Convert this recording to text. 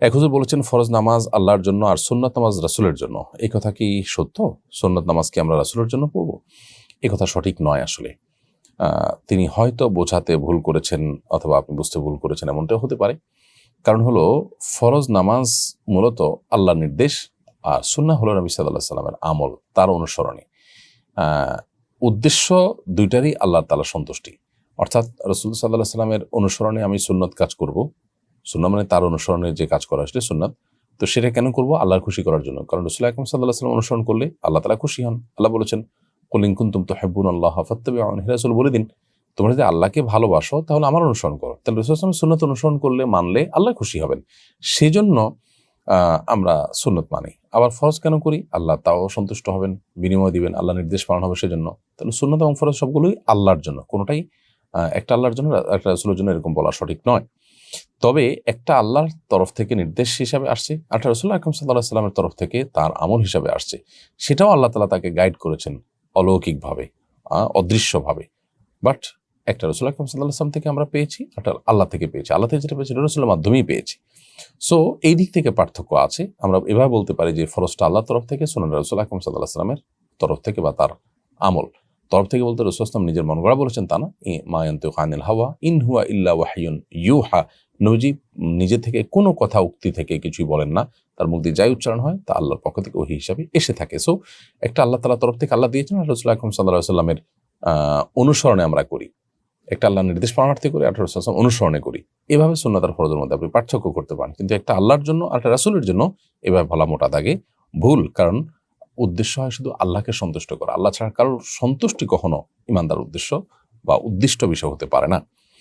এক হুজুর বলেছেন ফরজ নামাজ আল্লাহর জন্য আর সুন্নাত নামাজ রাসূলের জন্য। এই কথা কি সত্য? সুন্নাত নামাজ কি আমরা রাসূলের জন্য পড়ব? এই কথা সঠিক নয় আসলে। তিনি হয়তো বোঝাতে ভুল করেছেন অথবা আপনি বুঝতে ভুল করেছেন, এমনটাও হতে পারে। কারণ হলো ফরজ নামাজ মূলত আল্লাহর নির্দেশ, আর সুন্নাহ হলো নবী সাল্লাল্লাহু আলাইহি সাল্লামের আমল, তার অনুসরণে। উদ্দেশ্য দুইটারই আল্লাহ তাআলার সন্তুষ্টি। অর্থাৎ রাসূল সাল্লাল্লাহু আলাইহি সাল্লামের অনুসরণে আমি সুন্নত কাজ করব। সুন্নাহ মানে তার অনুসরণে যে কাজ করা সেটা সুন্নাত। তো সেটা কেন করব? আল্লাহর খুশি করার জন্য। কারণ রাসূল আকরাম সাল্লাল্লাহু আলাইহি সাল্লাম অনুসরণ করলে আল্লাহ তাআলা খুশি হন। আল্লাহ বলেছেন, কুল ইন কুনতুম তুহিব্বুনাল্লাহা ফাত্তাবিউনি। হে রাসূল বলে দিন, তোমরা যদি আল্লাহকে ভালোবাসো তাহলে আমার অনুসরণ করো। তাহলে রাসূল সাল্লাল্লাহু আলাইহি ওয়াসাল্লাম সুন্নাত অনুসরণ করলে, মানলে আল্লাহ খুশি হবেন। সেজন্য আমরা সুন্নত মানি। আবার ফরজ কেন করি? আল্লাহ তাও সন্তুষ্ট হবেন, বিনিময় দিবেন, আল্লাহ নির্দেশ পালন হবে সেজন্য। তাহলে সুন্নত এবং ফরজ সবগুলোই আল্লাহর জন্য, কোনোটাই একটা আল্লাহর জন্য একটা রাসূলের জন্য এরকম বলা সঠিক নয়। তবে একটা আল্লাহর তরফ থেকে নির্দেশ হিসাবে আসছে, আর রাসূল আকরাম সাল্লাল্লাহু আলাইহি সাল্লামের তরফ থেকে তার আমল হিসাবে আসছে। সেটাও আল্লাহ তাআলা তাকে গাইড করেছেন অলৌকিকভাবে, অদৃশ্যভাবে। বাট একটা রাসূল আকরাম সাল্লাল্লাহু আলাইহি সাল্লাম থেকে আমরা পেয়েছি, একটা আল্লাহ থেকে পেয়েছি। আল্লাহ থেকে যেটা পেয়েছি রাসূলের মাধ্যমেই পেয়েছি। সো এই দিক থেকে পার্থক্য আছে। আমরা এভাবে বলতে পারি যে ফরজটা আল্লাহর তরফ থেকে, সুন্নাত রাসূল আকরাম সাল্লাল্লাহু আলাইহি সাল্লামের তরফ থেকে বা তার আমল তরফ থেকে। বলতে রাসূল সাল্লাল্লাহু আলাইহি ওয়াসাল্লাম নিজের মন গড়া বলেছেন তা না। মা ইয়ানতিকু আনিল হাওয়া ইন হুয়া ইল্লা ওয়াহয়ুন ইউহা। নবীজি নিজে থেকে কোনো কথা উক্তি থেকে কিছুই বলেন না, তার মুখ দিয়ে যাই উচ্চারণ হয় তা আল্লাহর পক্ষ থেকে ওহী হিসাবে এসে থাকে। সো একটা আল্লাহ তাআলার তরফ থেকে আল্লাহ দিয়েছেন, আর রাসূল আকরাম সাল্লাল্লাহু আলাইহি ওয়াসাল্লামের অনুসরণে আমরা করি। একটা আল্লাহর নির্দেশ পালনার্থে করি, আর রাসূল সাল্লাল্লাহু আলাইহি ওয়াসাল্লাম অনুসরণে করি। এভাবে সুন্নাত আর ফরজের মধ্যে আপনি পার্থক্য করতে পারেন। কিন্তু একটা আল্লাহর জন্য আর একটা রাসূলের জন্য এভাবে বলা মোটা দাগে ভুল। কারণ উদ্দেশ্য হয় শুধু আল্লাহকে সন্তুষ্ট করা। আল্লাহ ছাড়া কারোর সন্তুষ্টি কখনো ঈমানদার উদ্দেশ্য বা উদ্দিষ্ট বিষয় হতে পারে না।